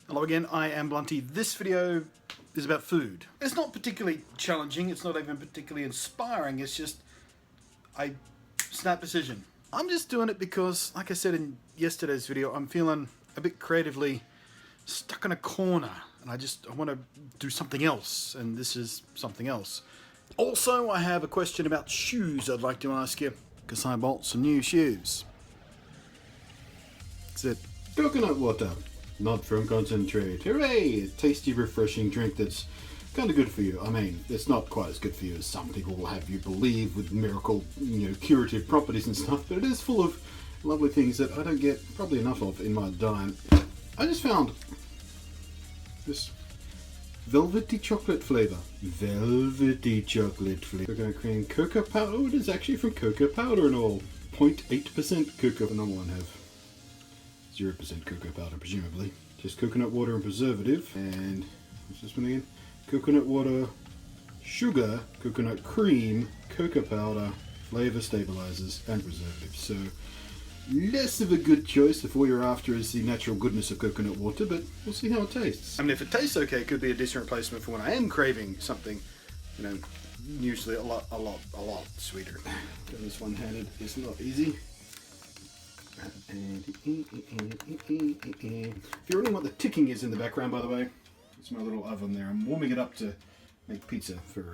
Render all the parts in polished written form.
Hello again, I am Blunty. This video is about food. It's not particularly challenging, it's not even particularly inspiring, it's just I snap decision. I'm just doing it because, like I said in yesterday's video, I'm feeling a bit creatively stuck in a corner and I want to do something else, and this is something else. Also, I have a question about shoes I'd like to ask you, because I bought some new shoes. That's it. Coconut water, not from concentrate. Hooray! A tasty, refreshing drink that's kind of good for you. I mean, it's not quite as good for you as some people will have you believe with miracle, curative properties and stuff, but it is full of lovely things that I don't get probably enough of in my diet. I just found this velvety chocolate flavour. Velvety chocolate flavour. Coconut cream, cocoa powder. Oh, it is actually from cocoa powder and all. 0.8% cocoa. The number one have 0% cocoa powder, presumably. Just coconut water and preservative. And what's this one again? Coconut water, sugar, coconut cream, cocoa powder, flavour stabilizers, and preservatives. So less of a good choice if all you're after is the natural goodness of coconut water, but we'll see how it tastes. I mean, if it tastes okay, it could be a decent replacement for when I am craving something, usually a lot sweeter. Doing this one-handed is not easy. And if you really want the ticking is in the background, by the way, it's my little oven there. I'm warming it up to make pizza for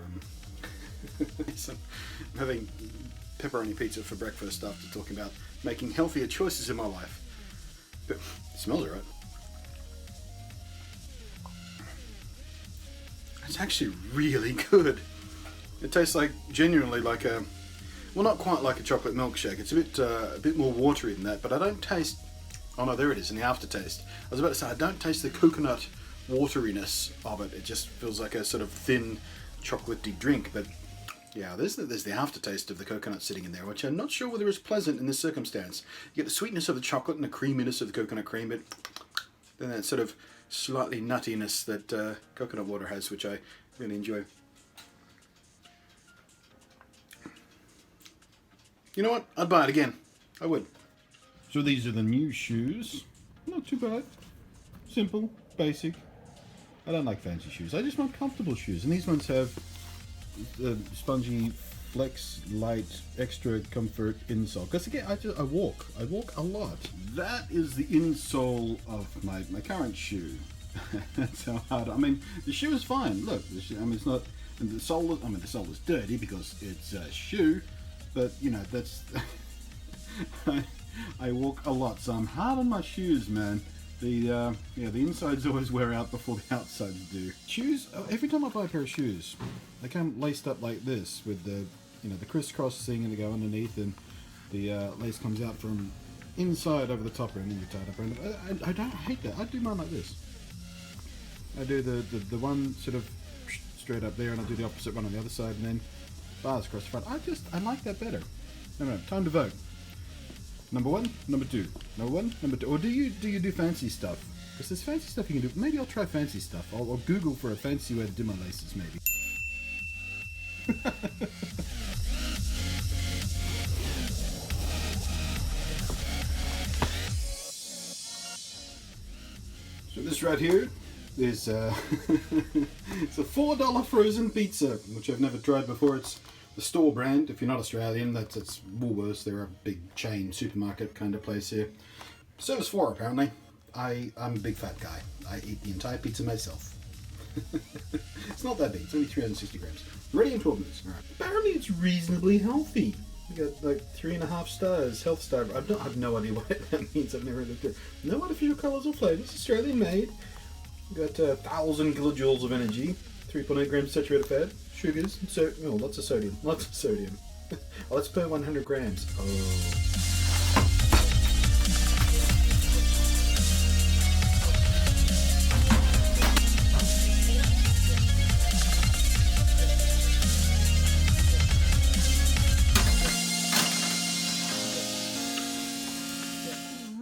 So, I'm having pepperoni pizza for breakfast after talking about making healthier choices in my life. But it smells alright. It's actually really good. It tastes like, genuinely like a, well, not quite like a chocolate milkshake. It's a bit more watery than that, but I don't taste, oh no, there it is in the aftertaste. I was about to say, I don't taste the coconut wateriness of it. It just feels like a sort of thin chocolatey drink, but yeah, there's the aftertaste of the coconut sitting in there, which I'm not sure whether it's pleasant in this circumstance. You get the sweetness of the chocolate and the creaminess of the coconut cream, but then that sort of slightly nuttiness that coconut water has, which I really enjoy. You know what? I'd buy it again. I would. So these are the new shoes. Not too bad. Simple, basic. I don't like fancy shoes. I just want comfortable shoes. And these ones have the spongy, flex, light, extra comfort insole. Because again, I walk a lot. That is the insole of my current shoe. That's how hard. I mean, the shoe is fine. Look, it's not. And the sole is dirty because it's a shoe. But that's. I walk a lot, so I'm hard on my shoes, man. The insides always wear out before the outsides do. Shoes. Every time I buy a pair of shoes, they come laced up like this with the the crisscross thing, and they go underneath, and the lace comes out from inside over the top rim, and you tie it up around it. I don't hate that. I do mine like this. I do the one sort of straight up there, and I do the opposite one on the other side, and then bars across the front. I like that better. No, time to vote. Number one, number two. Number one, number two. Or do you do fancy stuff? Because there's fancy stuff you can do. Maybe I'll try fancy stuff. I'll Google for a fancy way to do my laces, maybe. So this right here is it's a $4 frozen pizza, which I've never tried before. It's the store brand. If you're not Australian, it's Woolworths. They're a big chain supermarket kind of place here. Service 4 apparently. I'm a big fat guy. I eat the entire pizza myself. It's not that big. It's only 360 grams. Ready in 12 minutes. All right. Apparently it's reasonably healthy. You got like 3.5 stars, health star. I have no idea what that means. I've never looked at it. No artificial colours or flavours. Australian made. Got 1,000 kilojoules of energy. 3.8 grams saturated fat. Sugars, lots of sodium. Oh, that's per 100 grams. Oh.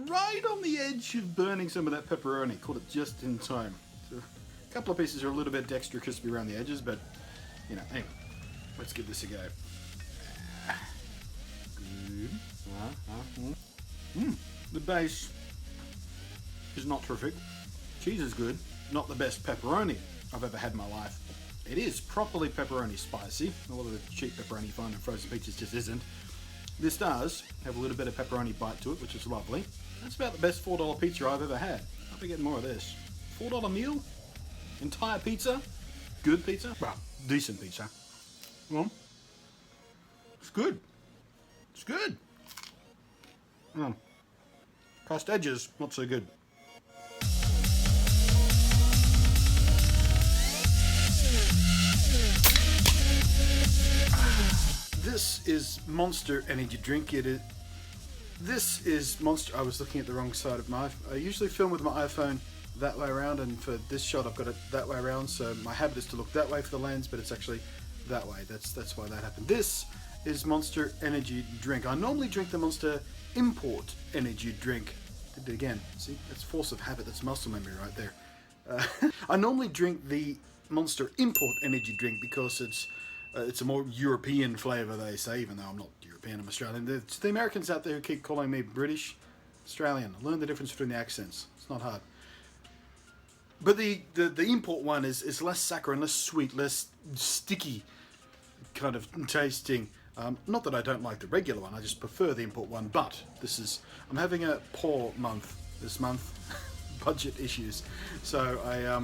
Right on the edge of burning some of that pepperoni. Caught it just in time. So, a couple of pieces are a little bit extra crispy around the edges, but anyway, let's give this a go. Good. The base is not terrific. Cheese is good. Not the best pepperoni I've ever had in my life. It is properly pepperoni spicy. A lot of the cheap pepperoni you find in frozen pizzas just isn't. This does have a little bit of pepperoni bite to it, which is lovely. That's about the best $4 pizza I've ever had. I'll be getting more of this. $4 meal? Entire pizza? Good pizza? Well, decent pizza. Well, it's good. It's good. Crust edges, not so good. This is Monster energy drink. This is Monster. I was looking at the wrong side of my iPhone. I usually film with my iPhone that way around, and for this shot I've got it that way around, so my habit is to look that way for the lens, but it's actually that way. That's why that happened. This is Monster energy drink. I normally drink the Monster import energy drink. Did it again. See, that's force of habit. That's muscle memory right there. I normally drink the Monster import energy drink because it's a more European flavour, they say, even though I'm not European, I'm Australian. It's the Americans out there who keep calling me British, Australian. Learn the difference between the accents. It's not hard. But the import one is less saccharine, less sweet, less sticky kind of tasting. Not that I don't like the regular one, I just prefer the import one. But I'm having a poor month this month. Budget issues. So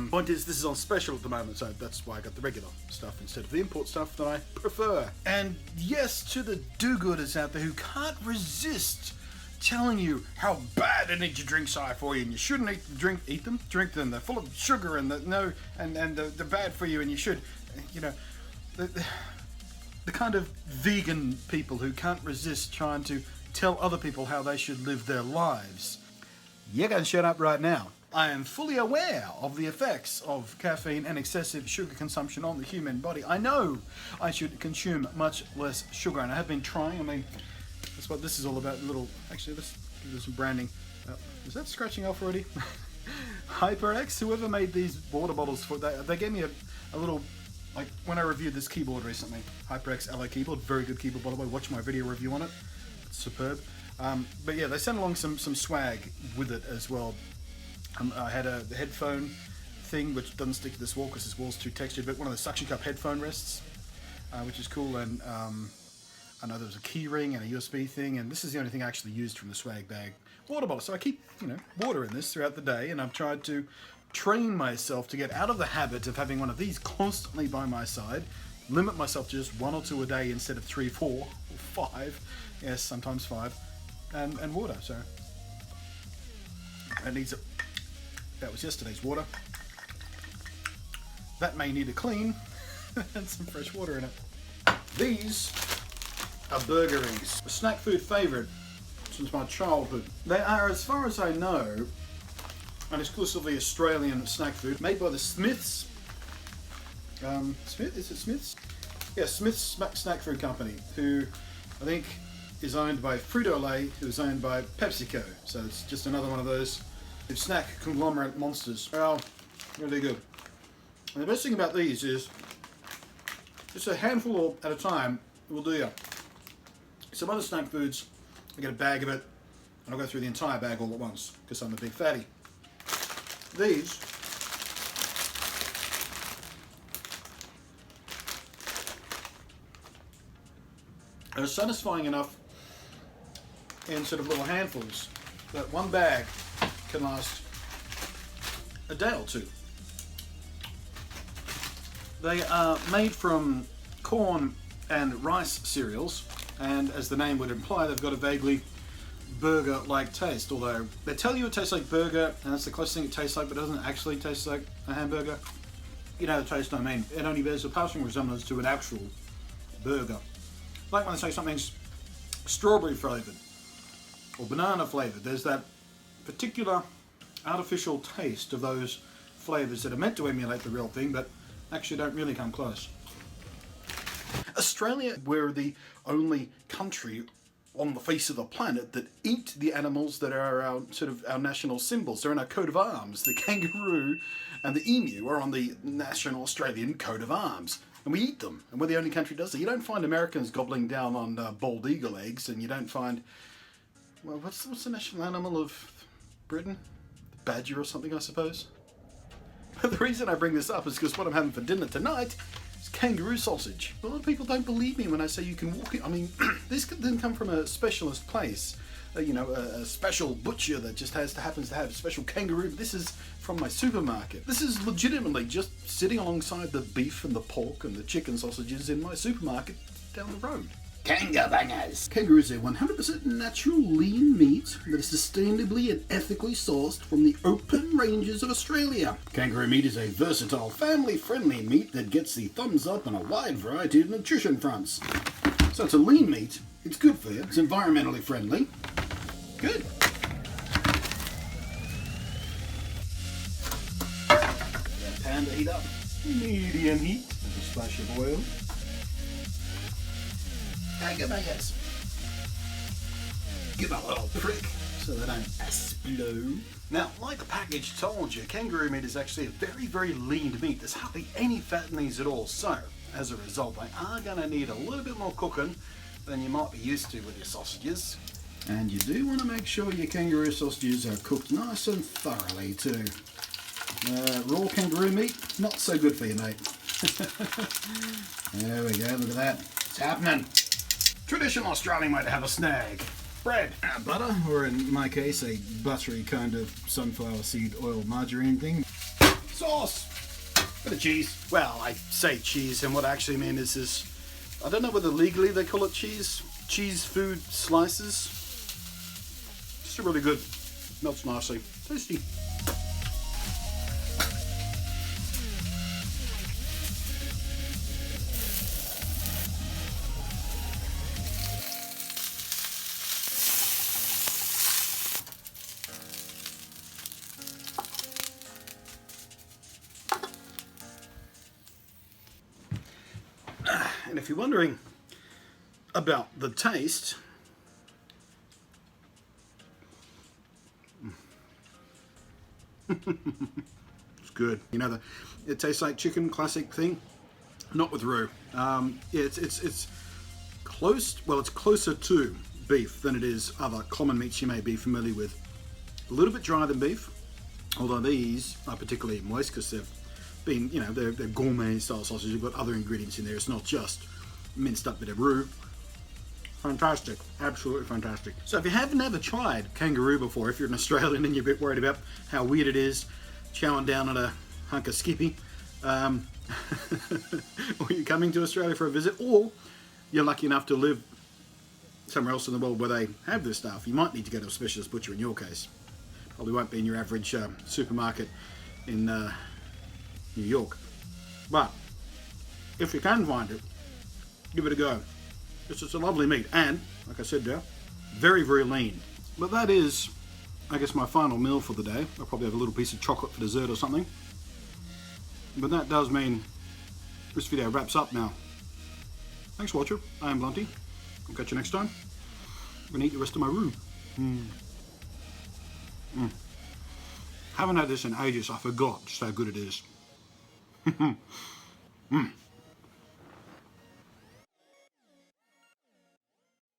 point is, this is on special at the moment, so that's why I got the regular stuff instead of the import stuff that I prefer. And yes, to the do-gooders out there who can't resist telling you how bad energy drinks are for you, and you shouldn't drink them. They're full of sugar and they're bad for you, and you should, the kind of vegan people who can't resist trying to tell other people how they should live their lives. You can shut up right now. I am fully aware of the effects of caffeine and excessive sugar consumption on the human body. I know I should consume much less sugar, and I have been trying. I mean, that's what this is all about. Actually, let's give this some branding. Is that scratching off already? HyperX, whoever made these water bottles, they gave me a little, like when I reviewed this keyboard recently, HyperX LA keyboard, very good keyboard by the way. Watch my video review on it. It's superb. But yeah, they sent along some swag with it as well. I had the headphone thing, which doesn't stick to this wall because this wall's too textured, but one of the suction cup headphone rests, which is cool. And I know there was a key ring and a USB thing, and this is the only thing I actually used from the swag bag. Water bottle. So I keep, water in this throughout the day, and I've tried to train myself to get out of the habit of having one of these constantly by my side, limit myself to just 1 or 2 a day instead of 3, 4, or 5. Yes, sometimes 5. And water, so it needs that was yesterday's water. That may need a clean and some fresh water in it. These are burger rings, a snack food favourite since my childhood. They are, as far as I know, an exclusively Australian snack food made by the Smiths. Is it Smiths? Yeah, Smiths Snack Food Company, who I think is owned by Frito-Lay, who is owned by PepsiCo. So it's just another one of those snack conglomerate monsters. Well, really good. And the best thing about these is just a handful at a time will do you. Some other snack foods, I get a bag of it, and I'll go through the entire bag all at once because I'm a big fatty. These are satisfying enough in sort of little handfuls that one bag can last a day or 2. They are made from corn and rice cereals, and as the name would imply, they've got a vaguely burger-like taste, although they tell you it tastes like burger, and that's the closest thing it tastes like, but it doesn't actually taste like a hamburger. You know the taste I mean. It only bears a passing resemblance to an actual burger. Like when they say something's strawberry flavoured or banana flavoured, there's that particular artificial taste of those flavours that are meant to emulate the real thing, but actually don't really come close. Australia, we're the only country on the face of the planet that eat the animals that are our national symbols. They're in our coat of arms. The kangaroo and the emu are on the national Australian coat of arms. And we eat them, and we're the only country that does it. You don't find Americans gobbling down on bald eagle eggs, and you don't find, well, what's the national animal of Britain? The badger or something, I suppose? The reason I bring this up is because what I'm having for dinner tonight is kangaroo sausage. A lot of people don't believe me when I say you can walk it. I mean, this didn't come from a specialist place. You know, a special butcher that just happens to have special kangaroo. This is from my supermarket. This is legitimately just sitting alongside the beef and the pork and the chicken sausages in my supermarket down the road. Kangabangers. Kangaroo is a 100% natural lean meat that is sustainably and ethically sourced from the open ranges of Australia. Kangaroo meat is a versatile, family-friendly meat that gets the thumbs up on a wide variety of nutrition fronts. So it's a lean meat, it's good for you, it's environmentally friendly. Good. That pan to heat up. Medium heat. With a splash of oil. Kangabangers. Give a little prick so they don't explode. Now, like the package told you, kangaroo meat is actually a very, very lean meat. There's hardly any fat in these at all. So, as a result, they are going to need a little bit more cooking than you might be used to with your sausages. And you do want to make sure your kangaroo sausages are cooked nice and thoroughly too. Raw kangaroo meat, not so good for you, mate. There we go, look at that. It's happening. Traditional Australian way to have a snag. Bread. Butter, or in my case, a buttery kind of sunflower seed oil margarine thing. Sauce. Bit of cheese. Well, I say cheese, and what I actually mean is this. I don't know whether legally they call it cheese. Cheese food slices. It's really good. Melts nicely. Tasty. And if you're wondering about the taste, it's good. You know, it tastes like chicken, classic thing, not with roux. Yeah, it's close. Well, it's closer to beef than it is other common meats you may be familiar with. A little bit drier than beef, although these are particularly moist because they've been, you know, they're gourmet style sausages. You've got other ingredients in there. It's not just minced up bit of roux. Fantastic, absolutely fantastic. So if you haven't ever tried kangaroo before, if you're an Australian and you're a bit worried about how weird it is chowing down on a hunk of skippy, or you're coming to Australia for a visit, or you're lucky enough to live somewhere else in the world where they have this stuff, you might need to go to a specialist butcher in your case. Probably won't be in your average supermarket in New York. But if you can find it, give it a go. It's just a lovely meat, and like I said there, very, very lean. But that is, I guess, my final meal for the day. I'll probably have a little piece of chocolate for dessert or something. But that does mean this video wraps up now. Thanks for watching. I am Blunty. I'll catch you next time. I'm gonna eat the rest of my roux. Haven't had this in ages. I forgot just how good it is.